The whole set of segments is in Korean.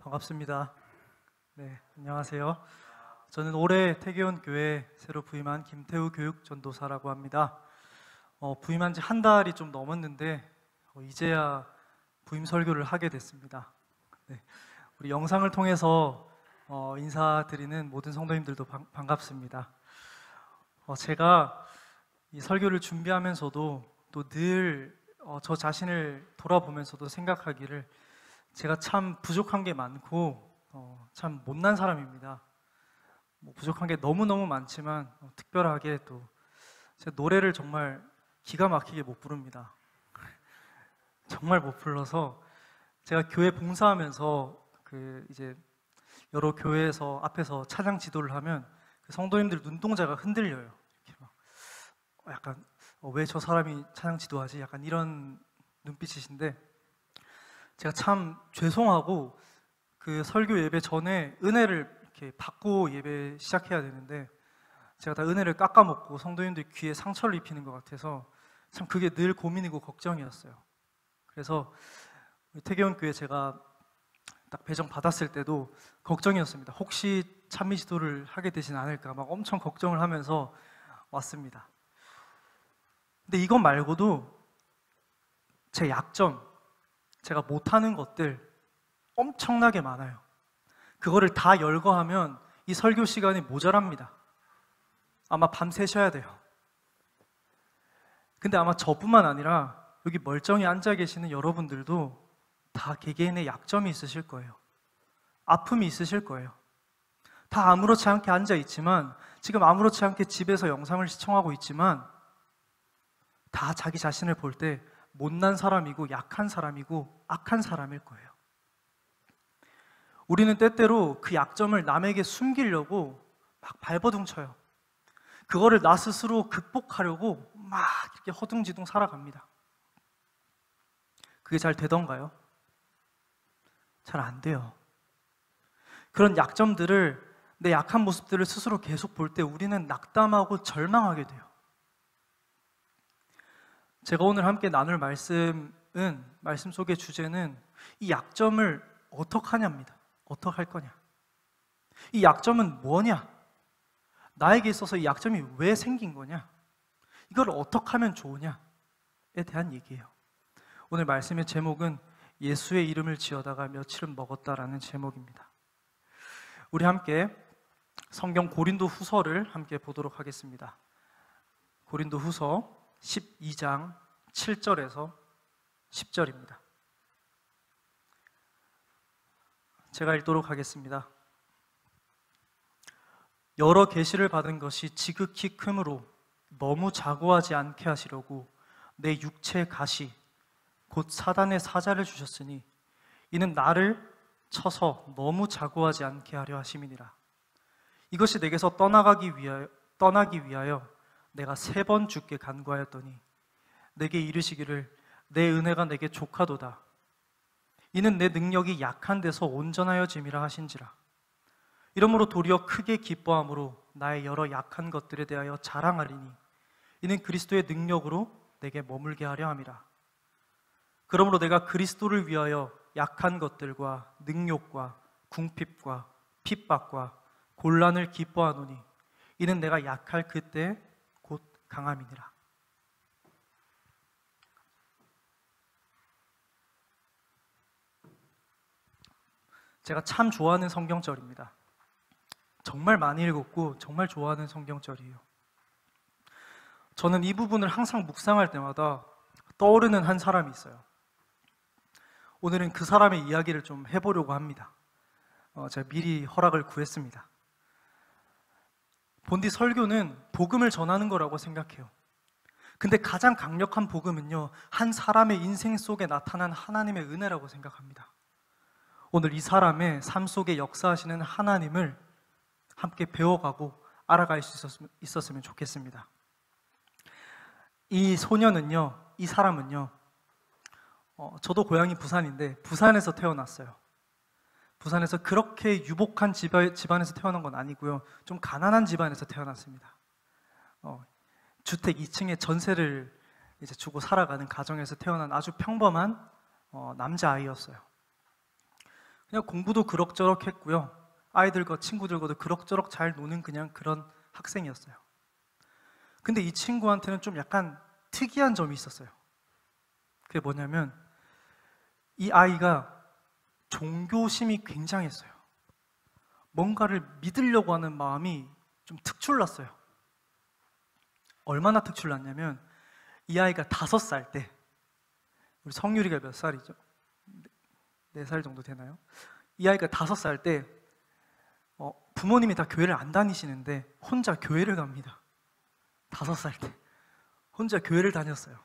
반갑습니다. 네, 안녕하세요. 저는 올해 태계원 교회 새로 부임한 김태우 교육전도사라고 합니다. 부임한 지 한 달이 좀 넘었는데 이제야 부임 설교를 하게 됐습니다. 네, 우리 영상을 통해서 인사드리는 모든 성도님들도 반갑습니다. 제가 이 설교를 준비하면서도 또 늘 저 자신을 돌아보면서도 생각하기를 제가 참 부족한 게 많고 참 못난 사람입니다. 부족한 게 너무너무 많지만 특별하게 또 제 노래를 정말 기가 막히게 못 부릅니다. 정말 못 불러서 제가 교회 봉사하면서 이제 여러 교회에서 앞에서 찬양 지도를 하면 그 성도님들 눈동자가 흔들려요. 이렇게 막 약간 왜 저 사람이 찬양 지도하지? 약간 이런 눈빛이신데 제가 참 죄송하고 그 설교 예배 전에 은혜를 이렇게 받고 예배 시작해야 되는데 제가 다 은혜를 깎아먹고 성도님들 귀에 상처를 입히는 것 같아서 참 그게 늘 고민이고 걱정이었어요. 그래서 태계원 교회 제가 딱 배정 받았을 때도 걱정이었습니다. 혹시 찬미 지도를 하게 되진 않을까 막 엄청 걱정을 하면서 왔습니다. 근데 이것 말고도 제 약점, 제가 못하는 것들 엄청나게 많아요. 그거를 다 열거하면 이 설교 시간이 모자랍니다. 아마 밤새셔야 돼요. 근데 아마 저뿐만 아니라 여기 멀쩡히 앉아 계시는 여러분들도 다 개개인의 약점이 있으실 거예요. 아픔이 있으실 거예요. 다 아무렇지 않게 앉아 있지만, 지금 아무렇지 않게 집에서 영상을 시청하고 있지만 다 자기 자신을 볼 때 못난 사람이고 약한 사람이고 악한 사람일 거예요. 우리는 때때로 그 약점을 남에게 숨기려고 막 발버둥쳐요. 그거를 나 스스로 극복하려고 막 이렇게 허둥지둥 살아갑니다. 그게 잘 되던가요? 잘 안 돼요. 그런 약점들을, 내 약한 모습들을 스스로 계속 볼 때 우리는 낙담하고 절망하게 돼요. 제가 오늘 함께 나눌 말씀 속의 주제는 이 약점을 어떻게 하냐입니다. 어떻게 할 거냐? 이 약점은 뭐냐? 나에게 있어서 이 약점이 왜 생긴 거냐? 이걸 어떻게 하면 좋으냐에 대한 얘기예요. 오늘 말씀의 제목은 예수의 이름을 지어다가 며칠은 먹었다라는 제목입니다. 우리 함께 성경 고린도 후서를 함께 보도록 하겠습니다. 고린도 후서 12장 7절에서 10절입니다. 제가 읽도록 하겠습니다. 여러 계시를 받은 것이 지극히 크므로 너무 자고하지 않게 하시려고 내 육체의 가시 곧 사단의 사자를 주셨으니 이는 나를 쳐서 너무 자고하지 않게 하려 하심이니라. 이것이 내게서 떠나기 위하여 내가 3번 주께 간구하였더니 내게 이르시기를 내 은혜가 내게 족하도다. 이는 내 능력이 약한 데서 온전하여짐이라 하신지라. 이러므로 도리어 크게 기뻐함으로 나의 여러 약한 것들에 대하여 자랑하리니 이는 그리스도의 능력으로 내게 머물게 하려 함이라. 그러므로 내가 그리스도를 위하여 약한 것들과 능욕과 궁핍과 핍박과 곤란을 기뻐하노니 이는 내가 약할 그때 곧 강함이니라. 제가 참 좋아하는 성경절입니다. 정말 많이 읽었고 정말 좋아하는 성경절이에요. 저는 이 부분을 항상 묵상할 때마다 떠오르는 한 사람이 있어요. 오늘은 그 사람의 이야기를 좀 해보려고 합니다. 제가 미리 허락을 구했습니다. 본디 설교는 복음을 전하는 거라고 생각해요. 근데 가장 강력한 복음은요, 한 사람의 인생 속에 나타난 하나님의 은혜라고 생각합니다. 오늘 이 사람의 삶 속에 역사하시는 하나님을 함께 배워가고 알아갈 수 있었으면 좋겠습니다. 이 소년은요, 이 사람은요, 저도 고향이 부산인데 부산에서 태어났어요. 부산에서 그렇게 유복한 집안에서 태어난 건 아니고요, 좀 가난한 집안에서 태어났습니다. 주택 2층에 전세를 이제 주고 살아가는 가정에서 태어난 아주 평범한 남자아이였어요. 그냥 공부도 그럭저럭 했고요. 아이들과 친구들과도 그럭저럭 잘 노는 그냥 그런 학생이었어요. 근데 이 친구한테는 좀 약간 특이한 점이 있었어요. 그게 뭐냐면 이 아이가 종교심이 굉장했어요. 뭔가를 믿으려고 하는 마음이 좀 특출났어요. 얼마나 특출났냐면 이 아이가 5살 때, 우리 성유리가 몇 살이죠? 4살 정도 되나요? 이 아이가 5살 때 부모님이 다 교회를 안 다니시는데 혼자 교회를 갑니다. 5살 때 혼자 교회를 다녔어요.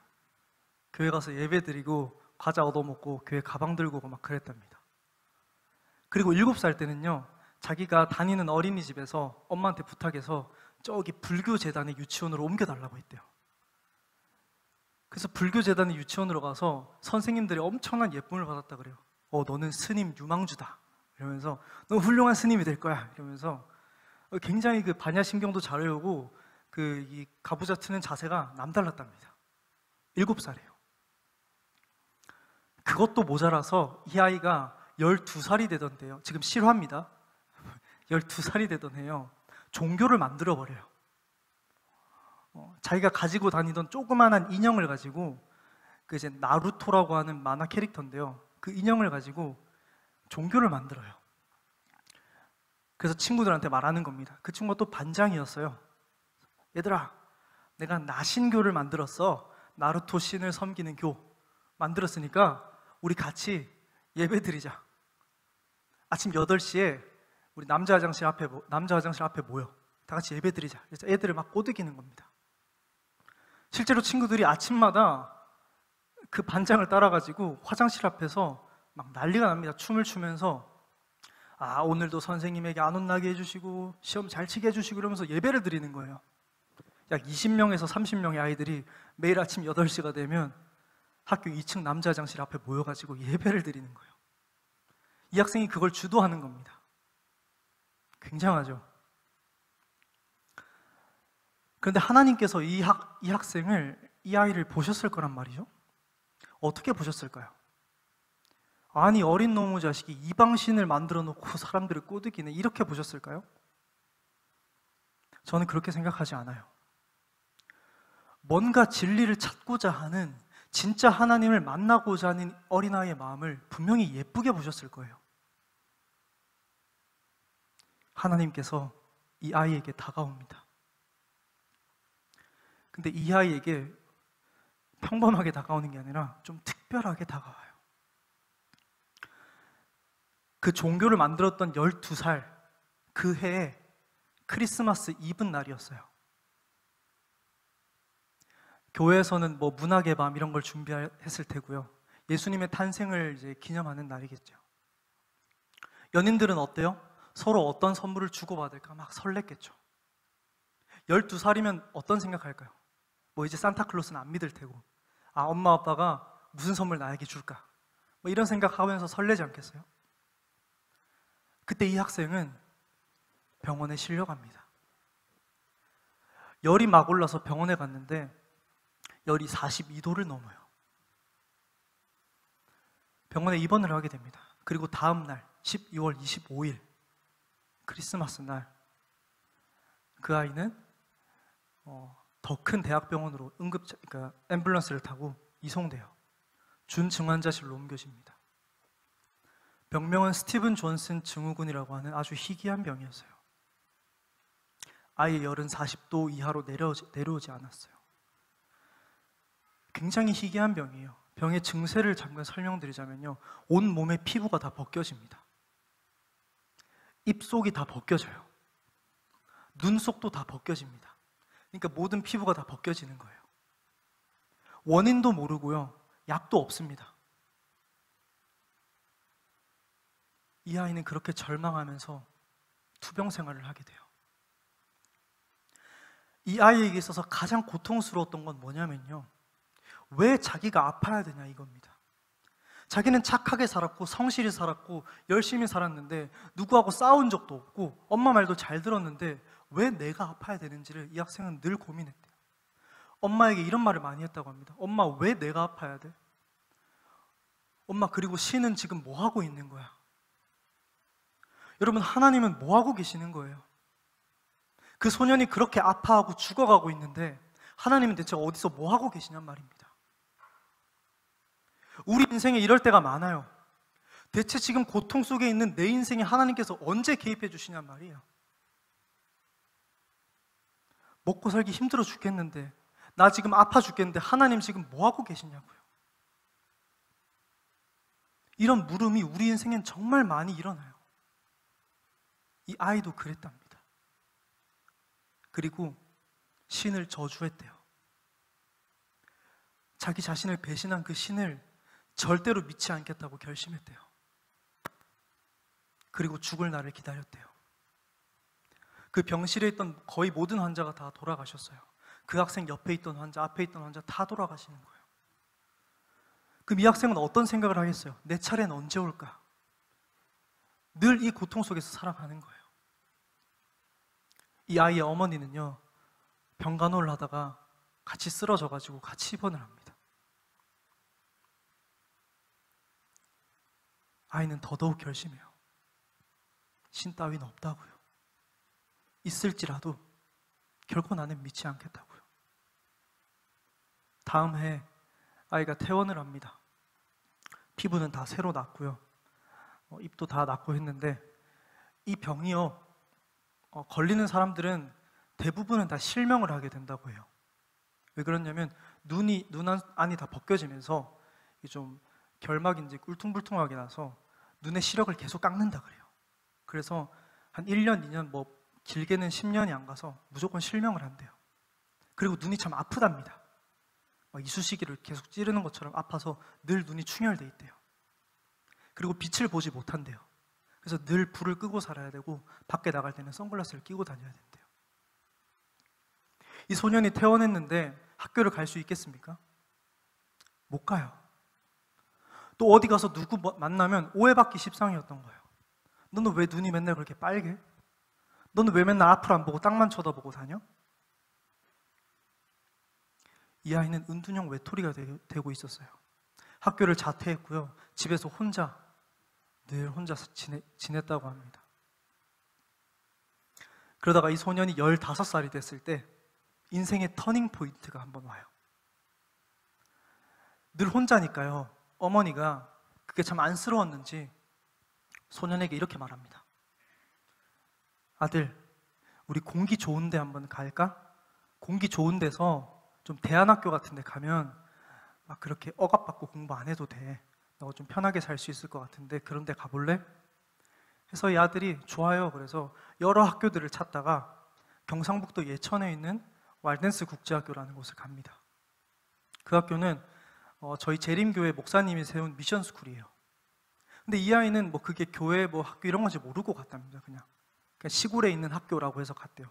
교회 가서 예배 드리고 과자 얻어먹고 교회 가방 들고 오고 막 그랬답니다. 그리고 7살 때는요, 자기가 다니는 어린이집에서 엄마한테 부탁해서 저기 불교재단의 유치원으로 옮겨달라고 했대요. 그래서 불교재단의 유치원으로 가서 선생님들이 엄청난 예쁨을 받았다 그래요. 너는 스님 유망주다 이러면서 너 훌륭한 스님이 될 거야 이러면서 굉장히 그 반야신경도 잘 외우고 이 가부좌 트는 자세가 남달랐답니다. 7살이에요. 그것도 모자라서 이 아이가 12살이 되던데요. 지금 실화입니다. 12살이 되던 해요. 종교를 만들어버려요. 자기가 가지고 다니던 조그만한 인형을 가지고 그 이제 나루토라고 하는 만화 캐릭터인데요. 그 인형을 가지고 종교를 만들어요. 그래서 친구들한테 말하는 겁니다. 그 친구가 또 반장이었어요. 얘들아, 내가 나신교를 만들었어. 나루토 신을 섬기는 교 만들었으니까 우리 같이 예배 드리자. 아침 8시에 우리 남자 화장실 앞에 모여. 다 같이 예배 드리자. 그래서 애들을 막 꼬드기는 겁니다. 실제로 친구들이 아침마다 그 반장을 따라가지고 화장실 앞에서 막 난리가 납니다. 춤을 추면서 오늘도 선생님에게 안 혼나게 해주시고 시험 잘 치게 해주시고 이러면서 예배를 드리는 거예요. 약 20명에서 30명의 아이들이 매일 아침 8시가 되면 학교 2층 남자 화장실 앞에 모여가지고 예배를 드리는 거예요. 이 학생이 그걸 주도하는 겁니다. 굉장하죠. 그런데 하나님께서 이 아이를 보셨을 거란 말이죠. 어떻게 보셨을까요? 아니, 어린 놈의 자식이 이방신을 만들어 놓고 사람들을 꼬드기네, 이렇게 보셨을까요? 저는 그렇게 생각하지 않아요. 뭔가 진리를 찾고자 하는, 진짜 하나님을 만나고자 하는 어린아이의 마음을 분명히 예쁘게 보셨을 거예요. 하나님께서 이 아이에게 다가옵니다. 근데 이 아이에게 평범하게 다가오는 게 아니라 좀 특별하게 다가와요. 그 종교를 만들었던 12살 그 해에 크리스마스 이브 날이었어요. 교회에서는 뭐 문학의 밤 이런 걸 준비했을 테고요. 예수님의 탄생을 이제 기념하는 날이겠죠. 연인들은 어때요? 서로 어떤 선물을 주고받을까 막 설렜겠죠. 12살이면 어떤 생각할까요? 뭐 이제 산타클로스는 안 믿을 테고, 엄마 아빠가 무슨 선물 나에게 줄까? 뭐 이런 생각하면서 설레지 않겠어요? 그때 이 학생은 병원에 실려갑니다. 열이 막 올라서 병원에 갔는데 열이 42도를 넘어요. 병원에 입원을 하게 됩니다. 그리고 다음 날 12월 25일 크리스마스 날 그 아이는 더 큰 대학병원으로 그러니까 앰뷸런스를 타고 이송돼요. 준증환자실로 옮겨집니다. 병명은 스티븐 존슨 증후군이라고 하는 아주 희귀한 병이었어요. 아이의 열은 40도 이하로 내려오지 않았어요. 굉장히 희귀한 병이에요. 병의 증세를 잠깐 설명드리자면요, 온 몸의 피부가 다 벗겨집니다. 입속이 다 벗겨져요. 눈속도 다 벗겨집니다. 그러니까 모든 피부가 다 벗겨지는 거예요. 원인도 모르고요, 약도 없습니다. 이 아이는 그렇게 절망하면서 투병 생활을 하게 돼요. 이 아이에게 있어서 가장 고통스러웠던 건 뭐냐면요, 왜 자기가 아파야 되냐 이겁니다. 자기는 착하게 살았고 성실히 살았고 열심히 살았는데 누구하고 싸운 적도 없고 엄마 말도 잘 들었는데 왜 내가 아파야 되는지를 이 학생은 늘 고민했대요. 엄마에게 이런 말을 많이 했다고 합니다. 엄마, 왜 내가 아파야 돼? 엄마, 그리고 신은 지금 뭐 하고 있는 거야? 여러분, 하나님은 뭐 하고 계시는 거예요? 그 소년이 그렇게 아파하고 죽어가고 있는데 하나님은 대체 어디서 뭐 하고 계시냔 말입니다. 우리 인생에 이럴 때가 많아요. 대체 지금 고통 속에 있는 내 인생에 하나님께서 언제 개입해 주시냔 말이에요. 먹고 살기 힘들어 죽겠는데, 나 지금 아파 죽겠는데 하나님 지금 뭐 하고 계시냐고요. 이런 물음이 우리 인생엔 정말 많이 일어나요. 이 아이도 그랬답니다. 그리고 신을 저주했대요. 자기 자신을 배신한 그 신을 절대로 믿지 않겠다고 결심했대요. 그리고 죽을 날을 기다렸대요. 그 병실에 있던 거의 모든 환자가 다 돌아가셨어요. 그 학생 옆에 있던 환자, 앞에 있던 환자 다 돌아가시는 거예요. 그럼 이 학생은 어떤 생각을 하겠어요? 내 차례는 언제 올까? 늘 이 고통 속에서 살아가는 거예요. 이 아이의 어머니는요, 병간호를 하다가 같이 쓰러져가지고 같이 입원을 합니다. 아이는 더더욱 결심해요. 신 따위는 없다고요. 있을지라도 결코 나는 믿지 않겠다고요. 다음 해 아이가 퇴원을 합니다. 피부는 다 새로 났고요. 입도 다 났고 했는데 이 병이요, 걸리는 사람들은 대부분은 다 실명을 하게 된다고 해요. 왜 그러냐면 눈 안이 다 벗겨지면서 좀 결막인지 울퉁불퉁하게 나서 눈의 시력을 계속 깎는다 그래요. 그래서 한 1년, 2년, 뭐 길게는 10년이 안 가서 무조건 실명을 한대요. 그리고 눈이 참 아프답니다. 이쑤시개를 계속 찌르는 것처럼 아파서 늘 눈이 충혈돼 있대요. 그리고 빛을 보지 못한대요. 그래서 늘 불을 끄고 살아야 되고 밖에 나갈 때는 선글라스를 끼고 다녀야 된대요. 이 소년이 퇴원했는데 학교를 갈 수 있겠습니까? 못 가요. 또 어디 가서 누구 만나면 오해받기 십상이었던 거예요. 너는 왜 눈이 맨날 그렇게 빨개? 너는 왜 맨날 앞을 안 보고 땅만 쳐다보고 다녀? 이 아이는 은둔형 외톨이가 되고 있었어요. 학교를 자퇴했고요. 집에서 늘 혼자 지냈다고 합니다. 그러다가 이 소년이 15살이 됐을 때 인생의 터닝 포인트가 한번 와요. 늘 혼자니까요. 어머니가 그게 참 안쓰러웠는지 소년에게 이렇게 말합니다. 아들, 우리 공기 좋은 데 한번 갈까? 공기 좋은 데서 좀 대안학교 같은 데 가면 막 그렇게 억압받고 공부 안 해도 돼. 너 좀 편하게 살 수 있을 것 같은데 그런 데 가볼래? 해서 이 아들이 좋아요. 그래서 여러 학교들을 찾다가 경상북도 예천에 있는 왈덴스 국제학교라는 곳을 갑니다. 그 학교는 저희 재림교회 목사님이 세운 미션 스쿨이에요. 근데 이 아이는 뭐 그게 교회 뭐 학교 이런 건지 모르고 갔답니다. 그냥 시골에 있는 학교라고 해서 갔대요.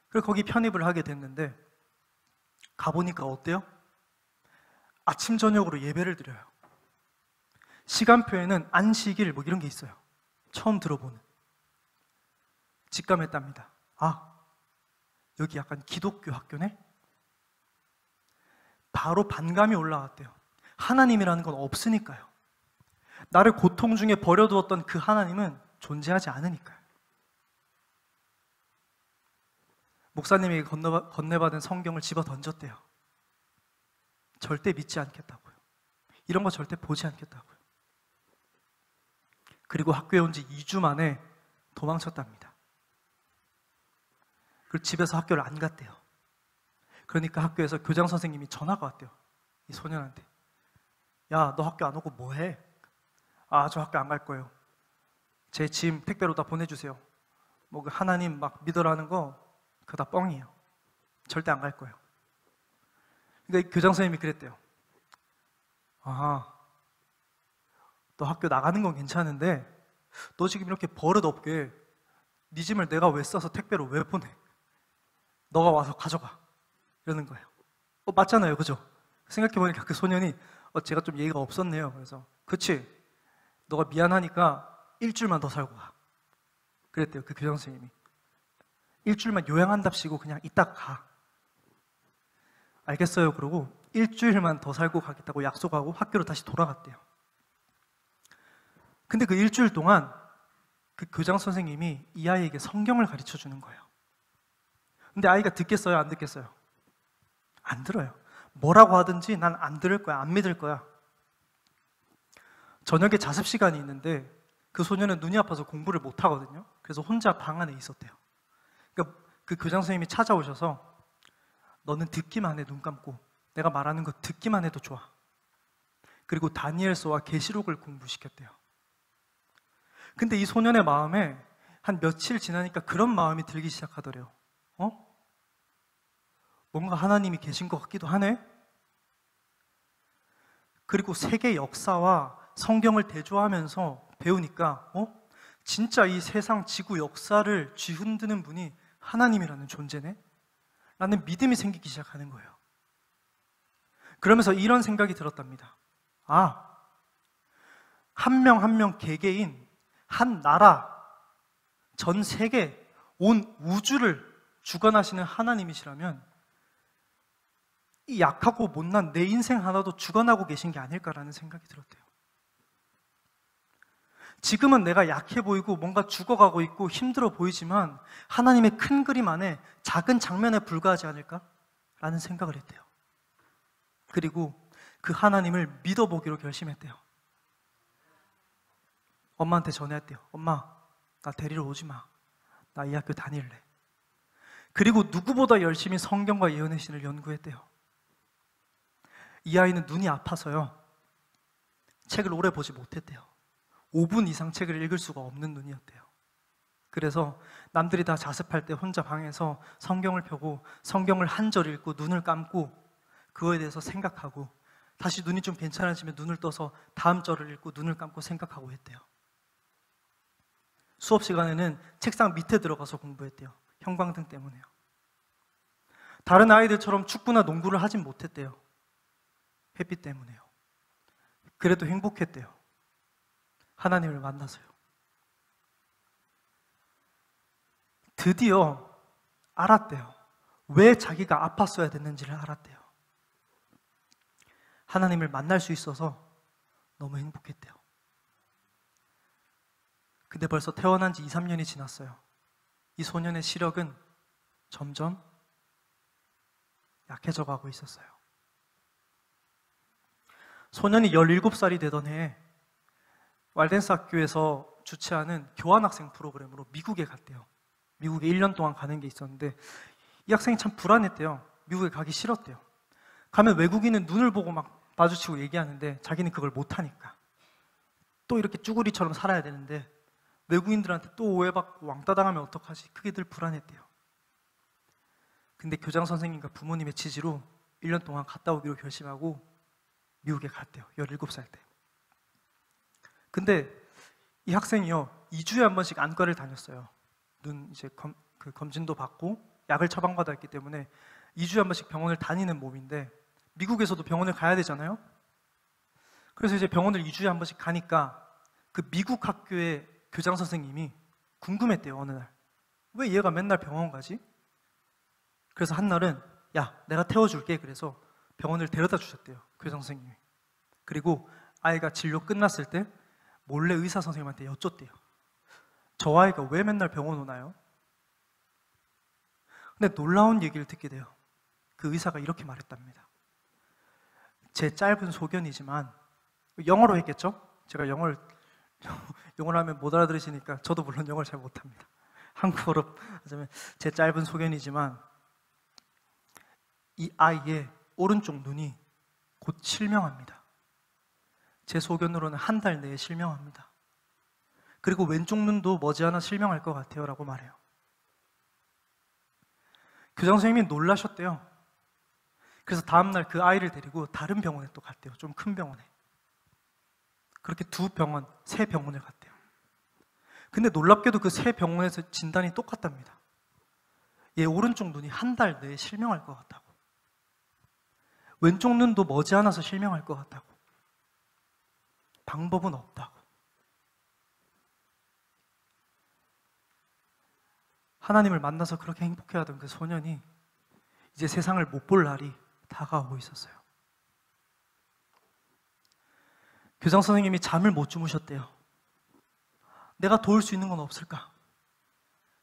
그래서 거기 편입을 하게 됐는데 가보니까 어때요? 아침 저녁으로 예배를 드려요. 시간표에는 안식일 뭐 이런 게 있어요. 처음 들어보는. 직감했답니다. 아, 여기 약간 기독교 학교네? 바로 반감이 올라왔대요. 하나님이라는 건 없으니까요. 나를 고통 중에 버려두었던 그 하나님은 존재하지 않으니까요. 목사님에게 건네받은 성경을 집어 던졌대요. 절대 믿지 않겠다고요. 이런 거 절대 보지 않겠다고요. 그리고 학교에 온 지 2주 만에 도망쳤답니다. 그리고 집에서 학교를 안 갔대요. 그러니까 학교에서 교장 선생님이 전화가 왔대요. 이 소년한테. 야, 너 학교 안 오고 뭐 해? 아, 저 학교 안 갈 거예요. 제 짐 택배로 다 보내주세요. 뭐 그 하나님 막 믿으라는 거 그거 다 뻥이에요. 절대 안 갈 거예요. 그러니까 교장 선생님이 그랬대요. 아, 너 학교 나가는 건 괜찮은데 너 지금 이렇게 버릇없게 네 짐을 내가 왜 싸서 택배로 왜 보내? 너가 와서 가져가. 이러는 거예요. 맞잖아요. 그죠? 생각해보니까 그 소년이 제가 좀 예의가 없었네요. 그래서 그치? 너가 미안하니까 일주일만 더 살고 가. 그랬대요. 그 교장 선생님이. 일주일만 요양한답시고 그냥 이따 가. 알겠어요. 그러고 일주일만 더 살고 가겠다고 약속하고 학교로 다시 돌아갔대요. 근데 그 일주일 동안 그 교장 선생님이 이 아이에게 성경을 가르쳐 주는 거예요. 근데 아이가 듣겠어요? 안 듣겠어요? 안 들어요. 뭐라고 하든지 난 안 들을 거야, 안 믿을 거야. 저녁에 자습 시간이 있는데 그 소녀는 눈이 아파서 공부를 못 하거든요. 그래서 혼자 방 안에 있었대요. 그러니까 그 교장 선생님이 찾아오셔서 너는 듣기만 해, 눈 감고. 내가 말하는 거 듣기만 해도 좋아. 그리고 다니엘서와 계시록을 공부시켰대요. 근데 이 소년의 마음에 한 며칠 지나니까 그런 마음이 들기 시작하더래요. 뭔가 하나님이 계신 것 같기도 하네? 그리고 세계 역사와 성경을 대조하면서 배우니까 진짜 이 세상 지구 역사를 쥐흔드는 분이 하나님이라는 존재네? 라는 믿음이 생기기 시작하는 거예요. 그러면서 이런 생각이 들었답니다. 한 명 한 명 개개인, 한 나라, 전 세계, 온 우주를 주관하시는 하나님이시라면 이 약하고 못난 내 인생 하나도 주관하고 계신 게 아닐까라는 생각이 들었대요. 지금은 내가 약해 보이고 뭔가 죽어가고 있고 힘들어 보이지만 하나님의 큰 그림 안에 작은 장면에 불과하지 않을까라는 생각을 했대요. 그리고 그 하나님을 믿어보기로 결심했대요. 엄마한테 전화했대요. 엄마, 나 데리러 오지 마. 나 이 학교 다닐래. 그리고 누구보다 열심히 성경과 예언의 신을 연구했대요. 이 아이는 눈이 아파서요, 책을 오래 보지 못했대요. 5분 이상 책을 읽을 수가 없는 눈이었대요. 그래서 남들이 다 자습할 때 혼자 방에서 성경을 펴고 성경을 한 절 읽고 눈을 감고 그거에 대해서 생각하고 다시 눈이 좀 괜찮아지면 눈을 떠서 다음 절을 읽고 눈을 감고 생각하고 했대요. 수업 시간에는 책상 밑에 들어가서 공부했대요. 형광등 때문에요. 다른 아이들처럼 축구나 농구를 하진 못했대요. 햇빛 때문에요. 그래도 행복했대요. 하나님을 만나서요. 드디어 알았대요. 왜 자기가 아팠어야 됐는지를 알았대요. 하나님을 만날 수 있어서 너무 행복했대요. 근데 벌써 태어난 지 2, 3년이 지났어요. 이 소년의 시력은 점점 약해져 가고 있었어요. 소년이 17살이 되던 해에 왈덴스 학교에서 주최하는 교환학생 프로그램으로 미국에 갔대요. 미국에 1년 동안 가는 게 있었는데 이 학생이 참 불안했대요. 미국에 가기 싫었대요. 가면 외국인은 눈을 보고 막 마주치고 얘기하는데 자기는 그걸 못하니까 또 이렇게 쭈구리처럼 살아야 되는데 외국인들한테 또 오해받고 왕따 당하면 어떡하지? 그게 늘 불안했대요. 근데 교장 선생님과 부모님의 지지로 1년 동안 갔다 오기로 결심하고 미국에 갔대요. 17살 때. 근데 이 학생이요, 2주에 한 번씩 안과를 다녔어요. 눈 이제 검진도 받고 약을 처방받았기 때문에 2주에 한 번씩 병원을 다니는 몸인데 미국에서도 병원을 가야 되잖아요. 그래서 이제 병원을 2주에 한 번씩 가니까 그 미국 학교의 교장 선생님이 궁금했대요. 어느 날 왜 얘가 맨날 병원 가지? 그래서 한 날은 야, 내가 태워줄게. 그래서 병원을 데려다 주셨대요. 교장 선생님이. 그리고 아이가 진료 끝났을 때 몰래 의사 선생님한테 여쭙대요. 저 아이가 왜 맨날 병원 오나요? 근데 놀라운 얘기를 듣게 돼요. 그 의사가 이렇게 말했답니다. 제 짧은 소견이지만, 영어로 했겠죠? 제가 영어를 하면 못 알아들으시니까 저도 물론 영어를 잘 못합니다. 한국어로 하자면 제 짧은 소견이지만 이 아이의 오른쪽 눈이 곧 실명합니다. 제 소견으로는 한 달 내에 실명합니다. 그리고 왼쪽 눈도 머지않아 실명할 것 같아요 라고 말해요. 교장 선생님이 놀라셨대요. 그래서 다음날 그 아이를 데리고 다른 병원에 또 갔대요. 좀 큰 병원에. 그렇게 2병원, 3병원을 갔대요. 근데 놀랍게도 그 3병원에서 진단이 똑같답니다. 얘 오른쪽 눈이 한 달 내에 실명할 것 같다고. 왼쪽 눈도 머지않아서 실명할 것 같다고. 방법은 없다고. 하나님을 만나서 그렇게 행복해하던 그 소년이 이제 세상을 못 볼 날이 다가오고 있었어요. 교장 선생님이 잠을 못 주무셨대요. 내가 도울 수 있는 건 없을까?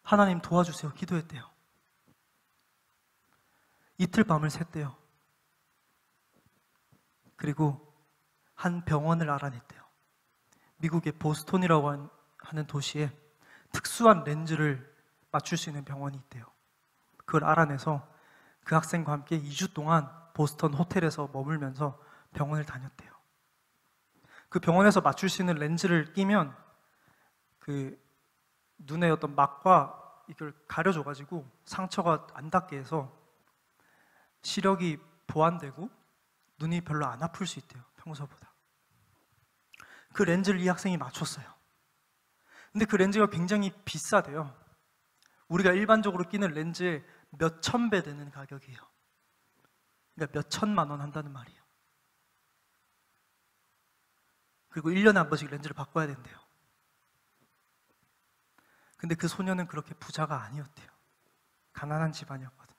하나님 도와주세요. 기도했대요. 이틀 밤을 샜대요. 그리고 한 병원을 알아냈대요. 미국의 보스턴이라고 하는 도시에 특수한 렌즈를 맞출 수 있는 병원이 있대요. 그걸 알아내서 그 학생과 함께 2주 동안 보스턴 호텔에서 머물면서 병원을 다녔대요. 그 병원에서 맞출 수 있는 렌즈를 끼면 그 눈의 어떤 막과 이걸 가려줘가지고 상처가 안 닿게 해서 시력이 보완되고 눈이 별로 안 아플 수 있대요. 평소보다. 그 렌즈를 이 학생이 맞췄어요. 근데 그 렌즈가 굉장히 비싸대요. 우리가 일반적으로 끼는 렌즈의 몇 천 배 되는 가격이에요. 그러니까 몇 천만 원 한다는 말이에요. 그리고 1년에 한 번씩 렌즈를 바꿔야 된대요. 근데 그 소녀는 그렇게 부자가 아니었대요. 가난한 집안이었거든.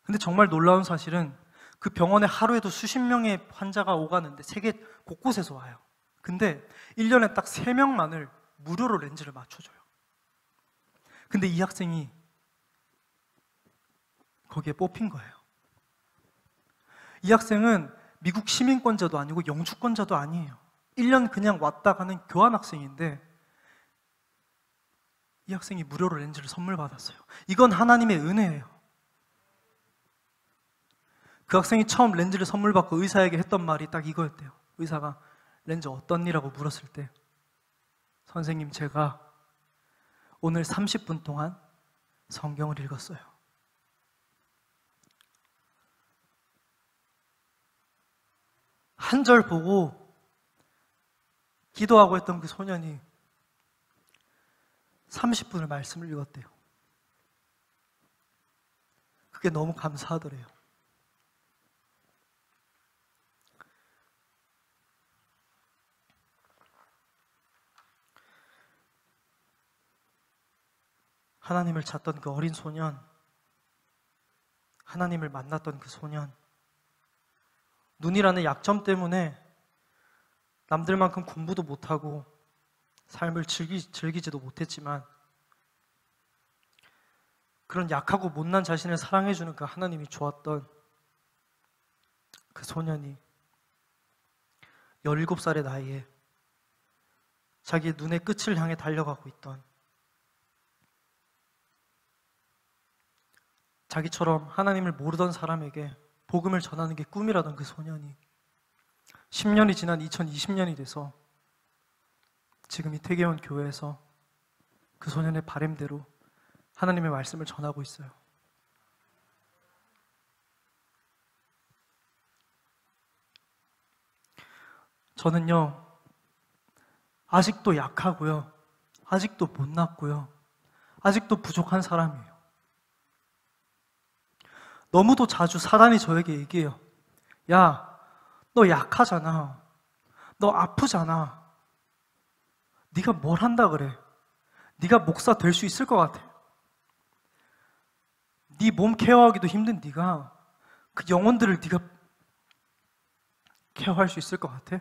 근데 정말 놀라운 사실은 그 병원에 하루에도 수십 명의 환자가 오가는데 세계 곳곳에서 와요. 근데 1년에 딱 3명만을 무료로 렌즈를 맞춰줘요. 근데 이 학생이 거기에 뽑힌 거예요. 이 학생은 미국 시민권자도 아니고 영주권자도 아니에요. 1년 그냥 왔다 가는 교환학생인데 이 학생이 무료로 렌즈를 선물 받았어요. 이건 하나님의 은혜예요. 그 학생이 처음 렌즈를 선물 받고 의사에게 했던 말이 딱 이거였대요. 의사가 렌즈 어떻니라고 물었을 때 선생님, 제가 오늘 30분 동안 성경을 읽었어요. 한 절 보고 기도하고 했던 그 소년이 30분을 말씀을 읽었대요. 그게 너무 감사하더래요. 하나님을 찾던 그 어린 소년, 하나님을 만났던 그 소년, 눈이라는 약점 때문에 남들만큼 공부도 못하고 삶을 즐기지도 못했지만 그런 약하고 못난 자신을 사랑해주는 그 하나님이 좋았던 그 소년이 17살의 나이에 자기의 눈의 끝을 향해 달려가고 있던, 자기처럼 하나님을 모르던 사람에게 복음을 전하는 게 꿈이라던 그 소년이 10년이 지난 2020년이 돼서 지금 이 태계원 교회에서 그 소년의 바램대로 하나님의 말씀을 전하고 있어요. 저는요, 아직도 약하고요, 아직도 못났고요, 아직도 부족한 사람이에요. 너무도 자주 사단이 저에게 얘기해요. 야, 너 약하잖아. 너 아프잖아. 네가 뭘 한다 그래? 네가 목사 될 수 있을 것 같아? 네 몸 케어하기도 힘든 네가 그 영혼들을 네가 케어할 수 있을 것 같아?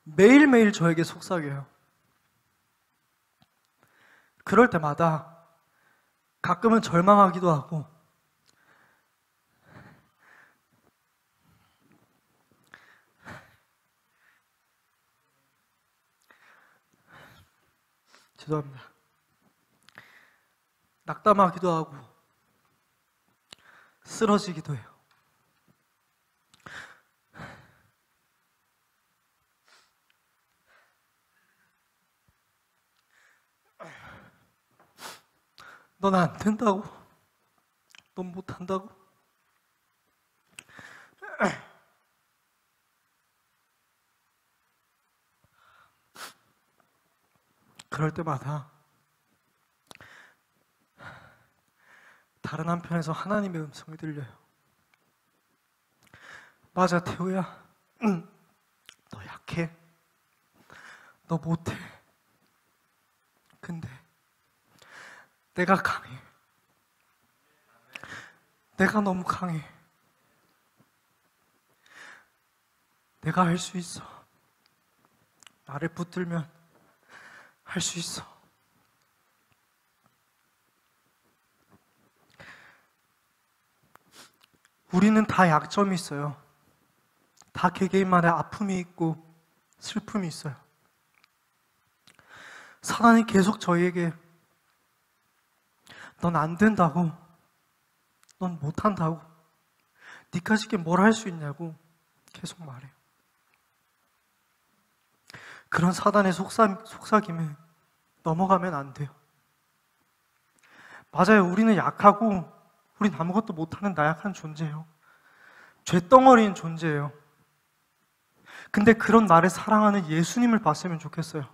매일매일 저에게 속삭여요. 그럴 때마다 가끔은 절망하기도 하고 죄송합니다. 낙담하기도 하고 쓰러지기도 해요. 넌 안 된다고? 넌 못한다고? 그럴 때마다 다른 한편에서 하나님의 음성이 들려요. 맞아, 태우야. 너 약해. 너 못해. 근데 내가 강해. 내가 너무 강해. 내가 할 수 있어. 나를 붙들면 할 수 있어. 우리는 다 약점이 있어요. 다 개개인만의 아픔이 있고 슬픔이 있어요. 사단이 계속 저희에게 넌 안 된다고, 넌 못한다고, 니까짓게 뭘 할 수 있냐고 계속 말해요. 그런 사단의 속삭임에 넘어가면 안 돼요. 맞아요. 우리는 약하고 우린 아무것도 못하는 나약한 존재예요. 죄덩어리인 존재예요. 근데 그런 나를 사랑하는 예수님을 봤으면 좋겠어요.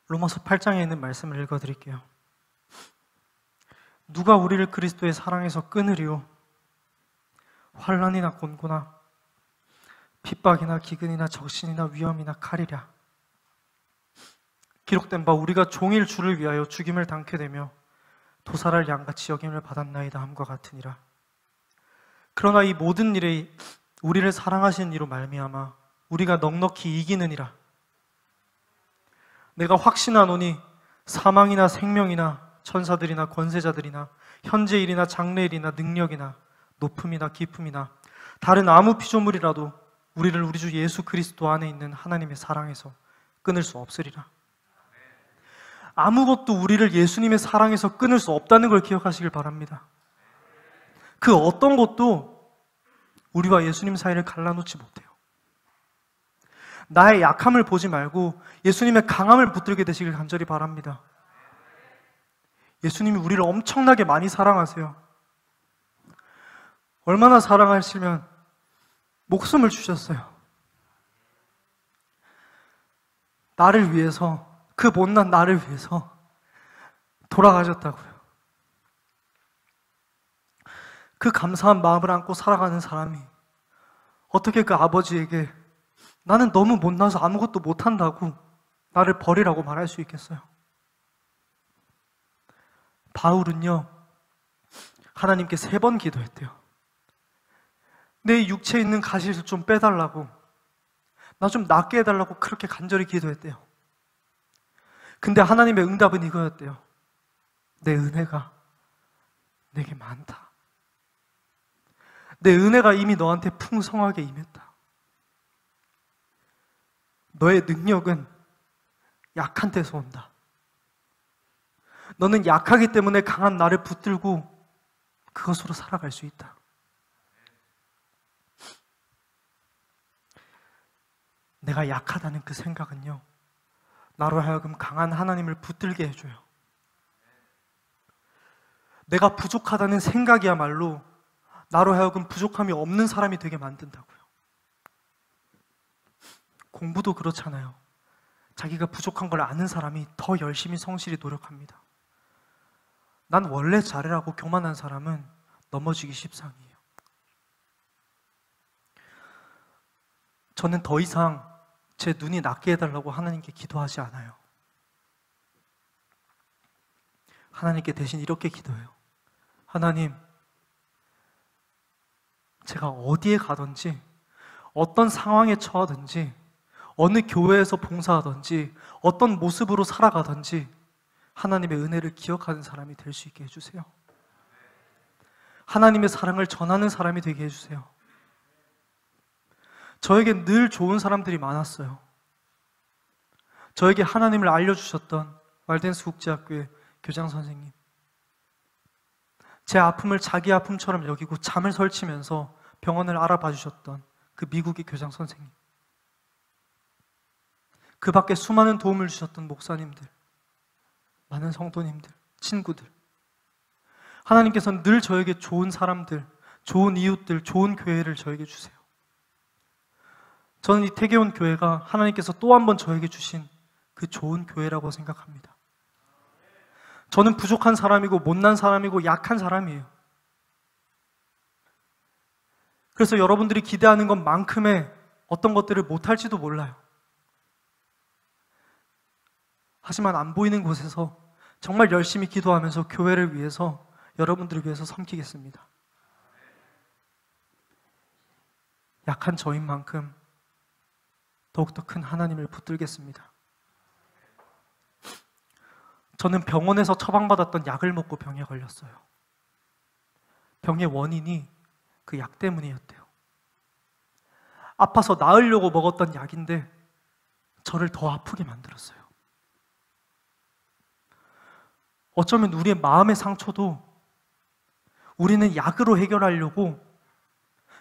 로마서 8장에 있는 말씀을 읽어드릴게요. 누가 우리를 그리스도의 사랑에서 끊으리요? 환난이나 곤고나 핍박이나 기근이나 적신이나 위험이나 칼이랴. 기록된 바 우리가 종일 주를 위하여 죽임을 당케 되며 도살할 양같이 여김을 받았나이다 함과 같으니라. 그러나 이 모든 일에 우리를 사랑하시는 이로 말미암아 우리가 넉넉히 이기느니라. 내가 확신하노니 사망이나 생명이나 천사들이나 권세자들이나 현재일이나 장래일이나 능력이나 높음이나 깊음이나 다른 아무 피조물이라도 우리를 우리 주 예수 그리스도 안에 있는 하나님의 사랑에서 끊을 수 없으리라. 아무것도 우리를 예수님의 사랑에서 끊을 수 없다는 걸 기억하시길 바랍니다. 그 어떤 것도 우리와 예수님 사이를 갈라놓지 못해요. 나의 약함을 보지 말고 예수님의 강함을 붙들게 되시길 간절히 바랍니다. 예수님이 우리를 엄청나게 많이 사랑하세요. 얼마나 사랑하시면 목숨을 주셨어요. 나를 위해서, 그 못난 나를 위해서 돌아가셨다고요. 그 감사한 마음을 안고 살아가는 사람이 어떻게 그 아버지에게 나는 너무 못나서 아무것도 못한다고 나를 버리라고 말할 수 있겠어요? 바울은요, 하나님께 3번 기도했대요. 내 육체에 있는 가시를 좀 빼달라고, 나 좀 낫게 해달라고 그렇게 간절히 기도했대요. 근데 하나님의 응답은 이거였대요. 내 은혜가 내게 많다. 내 은혜가 이미 너한테 풍성하게 임했다. 너의 능력은 약한 데서 온다. 너는 약하기 때문에 강한 나를 붙들고 그것으로 살아갈 수 있다. 내가 약하다는 그 생각은요, 나로 하여금 강한 하나님을 붙들게 해줘요. 내가 부족하다는 생각이야말로 나로 하여금 부족함이 없는 사람이 되게 만든다고요. 공부도 그렇잖아요. 자기가 부족한 걸 아는 사람이 더 열심히 성실히 노력합니다. 난 원래 잘해라고 교만한 사람은 넘어지기 십상이에요. 저는 더 이상 제 눈이 낫게 해달라고 하나님께 기도하지 않아요. 하나님께 대신 이렇게 기도해요. 하나님, 제가 어디에 가든지, 어떤 상황에 처하든지, 어느 교회에서 봉사하든지, 어떤 모습으로 살아가든지 하나님의 은혜를 기억하는 사람이 될 수 있게 해주세요. 하나님의 사랑을 전하는 사람이 되게 해주세요. 저에게 늘 좋은 사람들이 많았어요. 저에게 하나님을 알려주셨던 왈덴스 국제학교의 교장 선생님, 제 아픔을 자기 아픔처럼 여기고 잠을 설치면서 병원을 알아봐 주셨던 그 미국의 교장 선생님, 그 밖에 수많은 도움을 주셨던 목사님들, 많은 성도님들, 친구들, 하나님께서는 늘 저에게 좋은 사람들, 좋은 이웃들, 좋은 교회를 저에게 주세요. 저는 이 태계온 교회가 하나님께서 또 한 번 저에게 주신 그 좋은 교회라고 생각합니다. 저는 부족한 사람이고 못난 사람이고 약한 사람이에요. 그래서 여러분들이 기대하는 것만큼의 어떤 것들을 못할지도 몰라요. 하지만 안 보이는 곳에서 정말 열심히 기도하면서 교회를 위해서, 여러분들을 위해서 섬기겠습니다. 약한 저인 만큼 더욱더 큰 하나님을 붙들겠습니다. 저는 병원에서 처방받았던 약을 먹고 병에 걸렸어요. 병의 원인이 그 약 때문이었대요. 아파서 나으려고 먹었던 약인데 저를 더 아프게 만들었어요. 어쩌면 우리의 마음의 상처도 우리는 약으로 해결하려고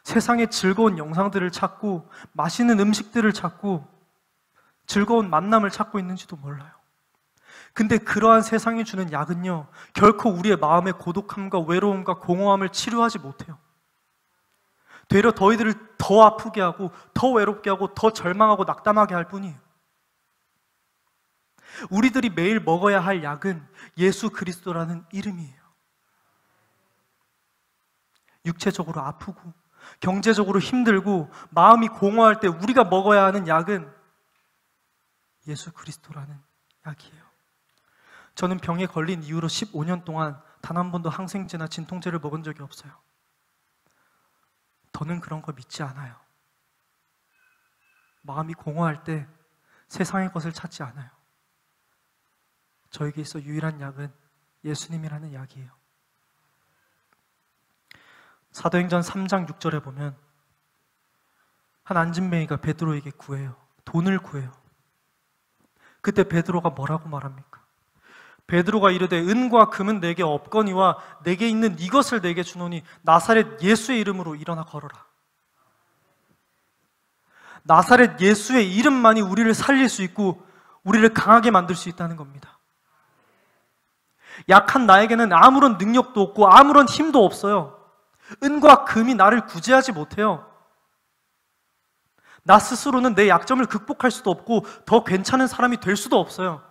세상의 즐거운 영상들을 찾고 맛있는 음식들을 찾고 즐거운 만남을 찾고 있는지도 몰라요. 근데 그러한 세상이 주는 약은요, 결코 우리의 마음의 고독함과 외로움과 공허함을 치료하지 못해요. 되려 너희들을 더 아프게 하고 더 외롭게 하고 더 절망하고 낙담하게 할 뿐이에요. 우리들이 매일 먹어야 할 약은 예수 그리스도라는 이름이에요. 육체적으로 아프고 경제적으로 힘들고 마음이 공허할 때 우리가 먹어야 하는 약은 예수 그리스도라는 약이에요. 저는 병에 걸린 이후로 15년 동안 단 한 번도 항생제나 진통제를 먹은 적이 없어요. 더는 그런 거 믿지 않아요. 마음이 공허할 때 세상의 것을 찾지 않아요. 저에게 있어 유일한 약은 예수님이라는 약이에요. 사도행전 3장 6절에 보면 한 안진뱅이가 베드로에게 구해요. 돈을 구해요. 그때 베드로가 뭐라고 말합니까? 베드로가 이르되 은과 금은 내게 없거니와 내게 있는 이것을 내게 주노니 나사렛 예수의 이름으로 일어나 걸어라. 나사렛 예수의 이름만이 우리를 살릴 수 있고 우리를 강하게 만들 수 있다는 겁니다. 약한 나에게는 아무런 능력도 없고 아무런 힘도 없어요. 은과 금이 나를 구제하지 못해요. 나 스스로는 내 약점을 극복할 수도 없고 더 괜찮은 사람이 될 수도 없어요.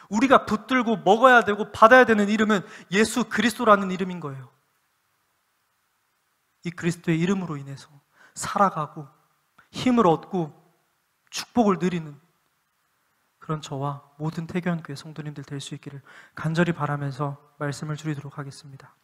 우리가 붙들고 먹어야 되고 받아야 되는 이름은 예수 그리스도라는 이름인 거예요. 이 그리스도의 이름으로 인해서 살아가고 힘을 얻고 축복을 누리는 그런 저와 모든 태교한교회 성도님들 될 수 있기를 간절히 바라면서 말씀을 줄이도록 하겠습니다.